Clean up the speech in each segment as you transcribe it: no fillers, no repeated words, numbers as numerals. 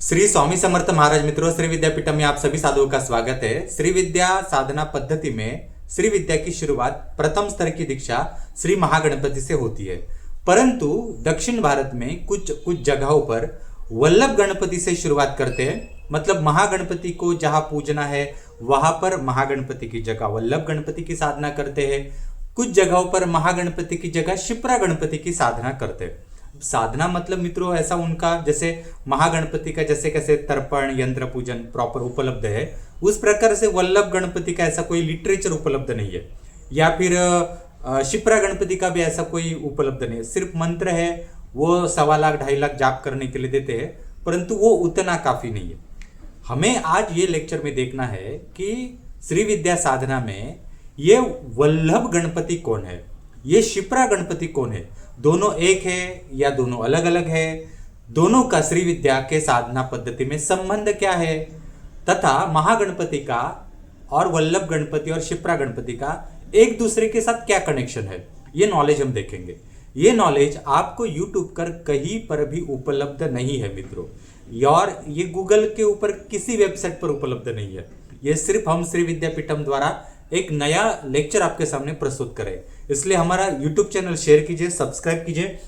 श्री स्वामी समर्थ महाराज मित्रों, श्री विद्यापीठम में आप सभी साधुओं का स्वागत है। श्री विद्या साधना पद्धति में श्री विद्या की शुरुआत प्रथम स्तर की दीक्षा श्री महागणपति से होती है, परंतु दक्षिण भारत में कुछ जगहों पर वल्लभ गणपति से शुरुआत करते हैं। मतलब महागणपति को जहां पूजना है वहां पर महागणपति की जगह वल्लभ गणपति की साधना करते हैं। कुछ जगहों पर महागणपति की जगह क्षिप्रा गणपति की साधना करते हैं। साधना मतलब मित्रों ऐसा उनका जैसे महागणपति का जैसे कैसे तर्पण यंत्र पूजन प्रॉपर उपलब्ध है, उस प्रकार से वल्लभ गणपति का ऐसा कोई लिटरेचर उपलब्ध नहीं है, या फिर क्षिप्रा गणपति का भी ऐसा कोई उपलब्ध नहीं है। सिर्फ मंत्र है, वो 1.25 लाख 2.5 लाख जाप करने के लिए देते हैं, परंतु वो उतना काफी नहीं है। हमें आज ये लेक्चर में देखना है कि श्री विद्या साधना में ये वल्लभ गणपति कौन है, ये क्षिप्रा गणपति कौन है, दोनों एक है या दोनों अलग अलग है, दोनों का श्री विद्या के साधना पद्धति में संबंध क्या है, तथा महागणपति का और वल्लभ गणपति और क्षिप्रा गणपति का एक दूसरे के साथ क्या कनेक्शन है, ये नॉलेज हम देखेंगे। ये नॉलेज आपको यूट्यूब पर कहीं पर भी उपलब्ध नहीं है मित्रों, और ये गूगल के ऊपर किसी वेबसाइट पर उपलब्ध नहीं है। ये सिर्फ हम श्री विद्यापीठम द्वारा एक नया लेक्चर आपके सामने प्रस्तुत करें, इसलिए हमारा यूट्यूब चैनल शेयर कीजिए, सब्सक्राइब कीजिए।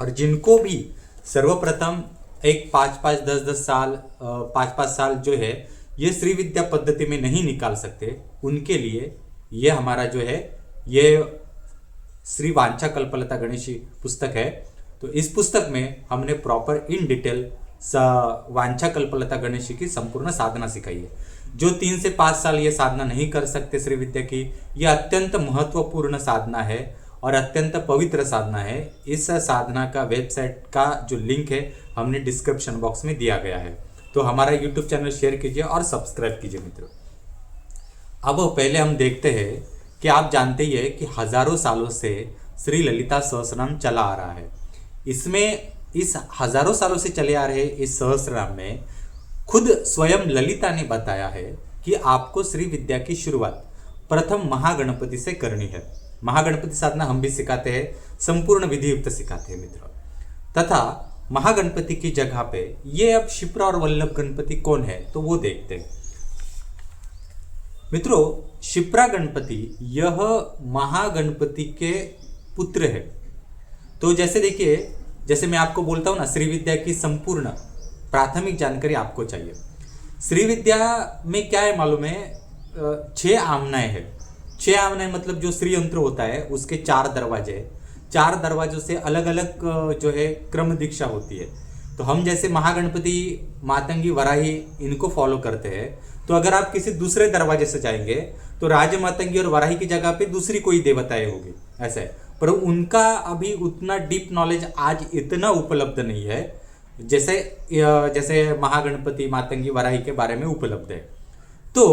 और जिनको भी सर्वप्रथम एक 5-5, 10-10 साल 5-5 साल जो है ये श्री विद्या पद्धति में नहीं निकाल सकते, उनके लिए ये हमारा जो है ये श्री वांछा कल्पलता गणेशी पुस्तक है। तो इस पुस्तक में हमने proper in detail Vanchha Kalpalata Ganeshi की संपूर्ण साधना सिखाई है। जो 3 से 5 साल ये साधना नहीं कर सकते श्री विद्या की, ये अत्यंत महत्वपूर्ण साधना है और अत्यंत पवित्र साधना है। इस साधना का वेबसाइट का जो लिंक है हमने डिस्क्रिप्शन बॉक्स में दिया गया है, तो हमारा यूट्यूब चैनल शेयर कीजिए और सब्सक्राइब कीजिए मित्रों। अब पहले हम देखते हैं कि आप जानते ही है कि हजारों सालों से श्री ललिता सहस्रनाम चला आ रहा है। इसमें इस हजारों सालों से चले आ रहे इस सहस्रनाम में खुद स्वयं ललिता ने बताया है कि आपको श्री विद्या की शुरुआत प्रथम महागणपति से करनी है। महागणपति साधना हम भी सिखाते हैं, संपूर्ण विधि युक्त सिखाते हैं मित्रों। तथा महागणपति की जगह पे ये अब क्षिप्रा और वल्लभ गणपति कौन है, तो वो देखते हैं मित्रों। क्षिप्रा गणपति यह महागणपति के पुत्र है। तो जैसे देखिए, जैसे मैं आपको बोलता हूं ना, श्री विद्या की संपूर्ण प्राथमिक जानकारी आपको चाहिए। श्री विद्या में क्या है मालूम है, 6 आमनाएं हैं। 6 आमनाएं मतलब जो श्री यंत्र होता है उसके 4 दरवाजे, 4 दरवाजों से अलग अलग जो है क्रम दीक्षा होती है। तो हम जैसे महागणपति, मातंगी, वराही इनको फॉलो करते हैं, तो अगर आप किसी दूसरे दरवाजे से जाएंगे तो राज, मातंगी और वराही की जगह पे दूसरी कोई देवताएं होगी, ऐसा है। पर उनका अभी उतना डीप नॉलेज आज इतना उपलब्ध नहीं है जैसे महागणपति, मातंगी, वराही के बारे में उपलब्ध है। तो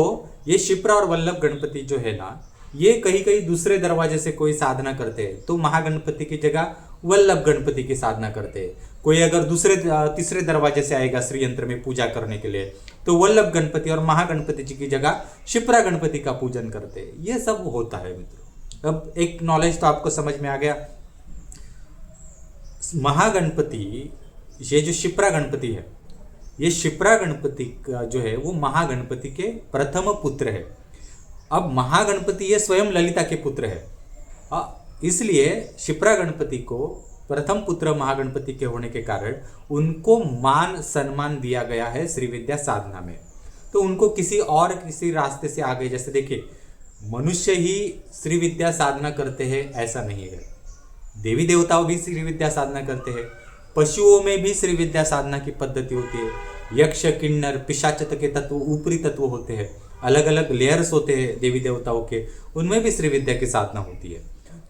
ये क्षिप्रा और वल्लभ गणपति जो है ना, ये कहीं कहीं दूसरे दरवाजे से कोई साधना करते हैं तो महागणपति की जगह वल्लभ गणपति की साधना करते हैं। कोई अगर तीसरे दरवाजे से आएगा श्री यंत्र में पूजा करने के लिए तो वल्लभ गणपति और महागणपति जी की जगह क्षिप्रा गणपति का पूजन करते हैं। ये सब होता है मित्रों। अब एक नॉलेज तो आपको समझ में आ गया। महागणपति, ये जो क्षिप्रा गणपति है, ये क्षिप्रा गणपति का जो है वो महागणपति के प्रथम पुत्र है। अब महागणपति ये स्वयं ललिता के पुत्र है, इसलिए क्षिप्रा गणपति को प्रथम पुत्र महागणपति के होने के कारण उनको मान सम्मान दिया गया है श्री विद्या साधना में। तो उनको किसी रास्ते से आगे, जैसे देखिए मनुष्य ही श्री विद्या साधना करते हैं ऐसा नहीं है, देवी देवताओं भी श्री विद्या साधना करते हैं, पशुओं में भी श्री विद्या साधना की पद्धति होती है। यक्ष, किन्नर, पिशाच के तत्व, ऊपरी तत्व होते हैं, अलग अलग लेयर्स होते हैं देवी देवताओं के, उनमें भी श्री विद्या की साधना होती है।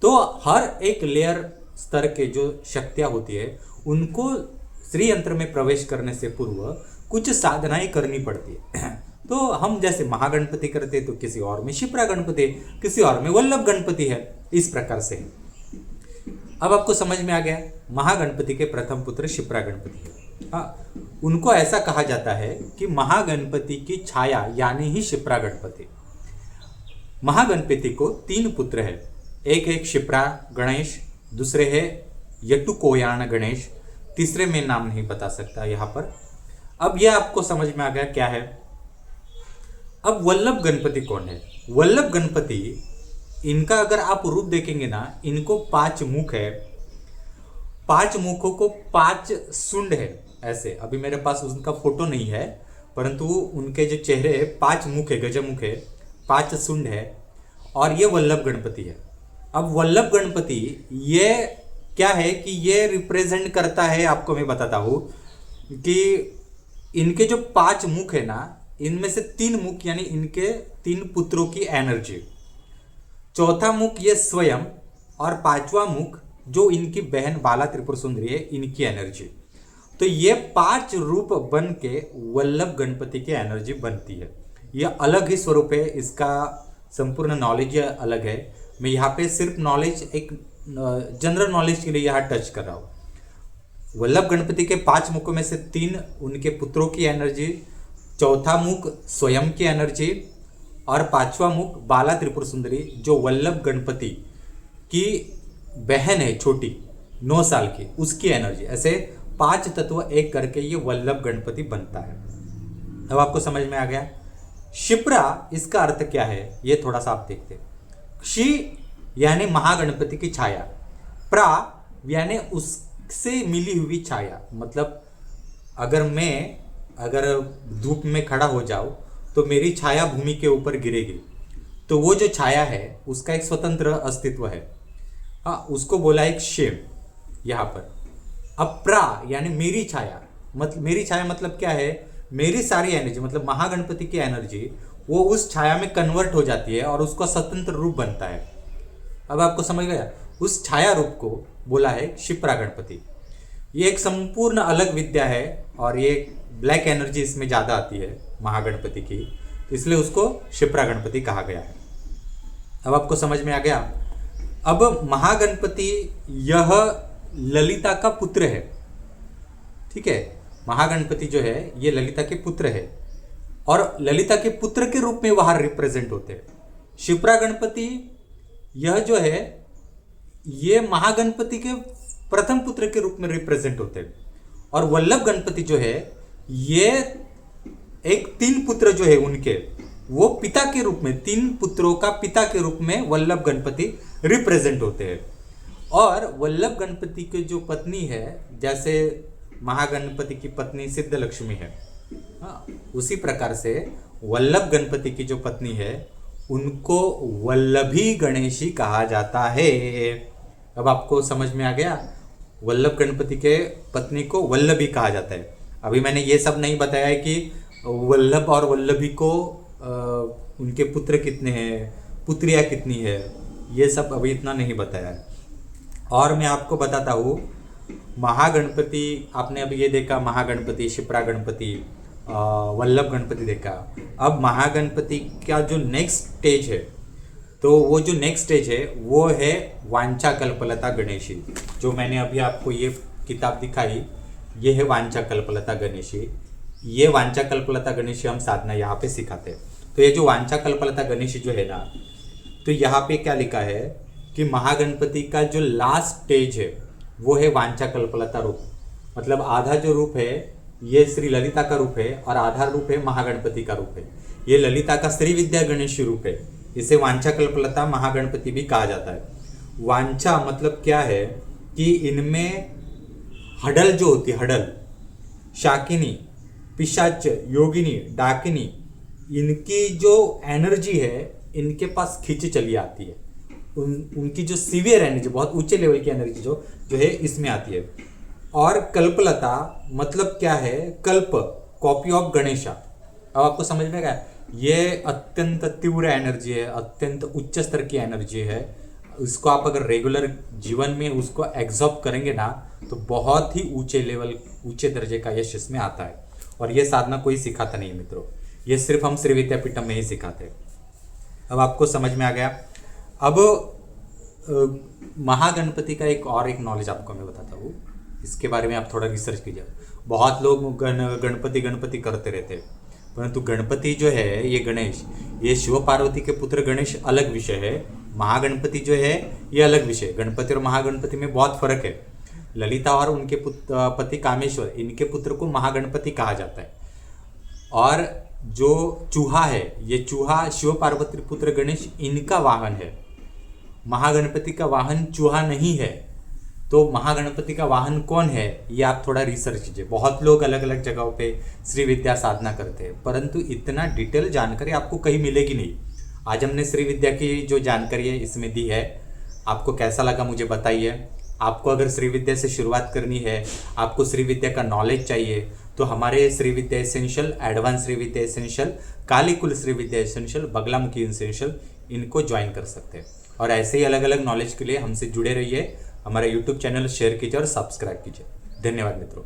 तो हर एक लेयर स्तर के जो शक्तियां होती है उनको श्री यंत्र में प्रवेश करने से पूर्व कुछ साधनाएं करनी पड़ती है। तो हम जैसे महागणपति करते तो किसी और में क्षिप्रा गणपति, किसी और में वल्लभ गणपति है, इस प्रकार से। अब आपको समझ में आ गया, महागणपति के प्रथम पुत्र क्षिप्रा गणपति है। उनको ऐसा कहा जाता है कि महागणपति की छाया यानी ही क्षिप्रा गणपति। महागणपति को 3 पुत्र है, एक है क्षिप्रा गणेश, दूसरे है यटुकोयान गणेश, तीसरे में नाम नहीं बता सकता यहाँ पर। अब यह आपको समझ में आ गया क्या है। अब वल्लभ गणपति कौन है? वल्लभ गणपति, इनका अगर आप रूप देखेंगे ना, इनको 5 मुख है, 5 मुखों को 5 सुंड है। ऐसे अभी मेरे पास उनका फोटो नहीं है, परंतु उनके जो चेहरे है 5 मुख है, गजमुख है, 5 सुंड है, और ये वल्लभ गणपति है। अब वल्लभ गणपति ये क्या है कि ये रिप्रेजेंट करता है, आपको मैं बताता हूँ कि इनके जो 5 मुख है ना, इनमें से 3 मुख यानी इनके 3 पुत्रों की एनर्जी, चौथा मुख ये स्वयं, और 5वां मुख जो इनकी बहन बाला त्रिपुर सुंदरी है, इनकी एनर्जी। तो ये 5 रूप बन के वल्लभ गणपति की एनर्जी बनती है। ये अलग ही स्वरूप है, इसका संपूर्ण नॉलेज अलग है। मैं यहाँ पे सिर्फ नॉलेज, एक जनरल नॉलेज के लिए यहाँ टच कर रहा हूँ। वल्लभ गणपति के 5 मुखों में से 3 उनके पुत्रों की एनर्जी, चौथा मुख स्वयं की एनर्जी, और 5वां मुख बाला त्रिपुर सुंदरी जो वल्लभ गणपति की बहन है छोटी 9 साल की, उसकी एनर्जी। ऐसे 5 तत्व एक करके ये वल्लभ गणपति बनता है। अब आपको समझ में आ गया। क्षिप्रा, इसका अर्थ क्या है ये थोड़ा सा आप देखते हैं। क्षि यानी महागणपति की छाया, प्रा यानी उससे मिली हुई छाया, मतलब अगर धूप में खड़ा हो जाओ तो मेरी छाया भूमि के ऊपर गिरेगी, तो वो जो छाया है उसका एक स्वतंत्र अस्तित्व है। हाँ, उसको बोला एक शेम यहाँ पर। अब प्रा यानी मेरी छाया, मतलब मेरी छाया मतलब क्या है, मेरी सारी एनर्जी, मतलब महागणपति की एनर्जी वो उस छाया में कन्वर्ट हो जाती है और उसका स्वतंत्र रूप बनता है। अब आपको समझ गया, उस छाया रूप को बोला है क्षिप्रा गणपति। ये एक संपूर्ण अलग विद्या है और ये ब्लैक एनर्जी इसमें ज़्यादा आती है महागणपति की, तो इसलिए उसको क्षिप्रा गणपति कहा गया है। अब आपको समझ में आ गया। अब महागणपति यह ललिता का पुत्र है, ठीक है। महागणपति जो है ये ललिता के पुत्र है और ललिता के पुत्र के रूप में वहां रिप्रेजेंट होते हैं। क्षिप्रा गणपति यह जो है ये महागणपति के प्रथम पुत्र के रूप में रिप्रेजेंट होते हैं, और वल्लभ गणपति जो है ये एक 3 पुत्र जो है उनके, वो पिता के रूप में, 3 पुत्रों का पिता के रूप में वल्लभ गणपति रिप्रेजेंट होते हैं। और वल्लभ गणपति की जो पत्नी है, जैसे महागणपति की पत्नी सिद्ध लक्ष्मी है, हाँ, उसी प्रकार से वल्लभ गणपति की जो पत्नी है उनको वल्लभी गणेशी कहा जाता है। अब आपको समझ में आ गया, वल्लभ गणपति के पत्नी को वल्लभी कहा जाता है। अभी मैंने ये सब नहीं बताया है कि वल्लभ और वल्लभी को उनके पुत्र कितने हैं, पुत्रियाँ कितनी है, ये सब अभी इतना नहीं बताया है। और मैं आपको बताता हूँ, महागणपति आपने अभी ये देखा, महागणपति, क्षिप्रा गणपति, वल्लभ गणपति देखा। अब महागणपति का जो नेक्स्ट स्टेज है, तो वो जो नेक्स्ट स्टेज है वो है वांछा कल्पलता गणेशी। जो मैंने अभी आपको ये किताब दिखाई, ये है वांछा कल्पलता गणेशी। ये वांछा कल्पलता गणेशी हम साधना यहाँ पे सिखाते हैं। तो ये जो वांछा कल्पलता गणेशी जो है ना, तो यहाँ पे क्या लिखा है कि महागणपति का जो लास्ट स्टेज है वो है वांछा कल्पलता रूप। मतलब आधा जो रूप है ये श्री ललिता का रूप है और आधा रूप है महागणपति का रूप है। ये ललिता का श्री विद्या गणेश रूप है, इसे वांछा कल्पलता महागणपति भी कहा जाता है। वांछा मतलब क्या है कि इनमें हडल जो होती है, हडल, शाकिनी, पिशाच, योगिनी, डाकिनी, इनकी जो एनर्जी है इनके पास खींच चली आती है। उनकी जो सीवियर एनर्जी, बहुत ऊंचे लेवल की एनर्जी जो है इसमें आती है। और कल्पलता मतलब क्या है, कल्प, कॉपी ऑफ गणेशा। अब आपको समझ में गया, ये अत्यंत तीव्र एनर्जी है, अत्यंत उच्च स्तर की एनर्जी है। इसको आप अगर रेगुलर जीवन में उसको एग्जॉर्ब करेंगे ना, तो बहुत ही ऊंचे लेवल, ऊंचे दर्जे का यश इसमें आता है। और ये साधना कोई सिखाता नहीं मित्रों, ये सिर्फ हम श्री विद्यापीठम में ही सिखाते हैं। अब आपको समझ में आ गया। अब महागणपति का एक नॉलेज आपको मैं बताता हूँ, इसके बारे में आप थोड़ा रिसर्च कीजिए। बहुत लोग गणपति गणपति करते रहते हैं, परंतु गणपति जो है ये गणेश, ये शिव पार्वती के पुत्र गणेश अलग विषय है। महागणपति जो है ये अलग विषय। गणपति और महागणपति में बहुत फर्क है। ललिता और उनके पति कामेश्वर, इनके पुत्र को महागणपति कहा जाता है। और जो चूहा है, ये चूहा शिव पार्वती पुत्र गणेश इनका वाहन है। महागणपति का वाहन चूहा नहीं है। तो महागणपति का वाहन कौन है, ये आप थोड़ा रिसर्च कीजिए। बहुत लोग अलग अलग जगहों पे श्री विद्या साधना करते हैं, परंतु इतना डिटेल जानकारी आपको कहीं मिलेगी नहीं। आज हमने श्री विद्या की जो जानकारी है इसमें दी है। आपको कैसा लगा मुझे बताइए। आपको अगर श्री विद्या से शुरुआत करनी है, आपको श्री विद्या का नॉलेज चाहिए, तो हमारे श्री विद्या एसेंशियल, एडवांस श्री विद्या एसेंशियल, कालीकुल श्री विद्या एसेंशियल, बगलामुखी एसेंशियल, इनको ज्वाइन कर सकते हैं। और ऐसे ही अलग अलग नॉलेज के लिए हमसे जुड़े रहिए। हमारा यूट्यूब चैनल शेयर कीजिए और सब्सक्राइब कीजिए। धन्यवाद मित्रों।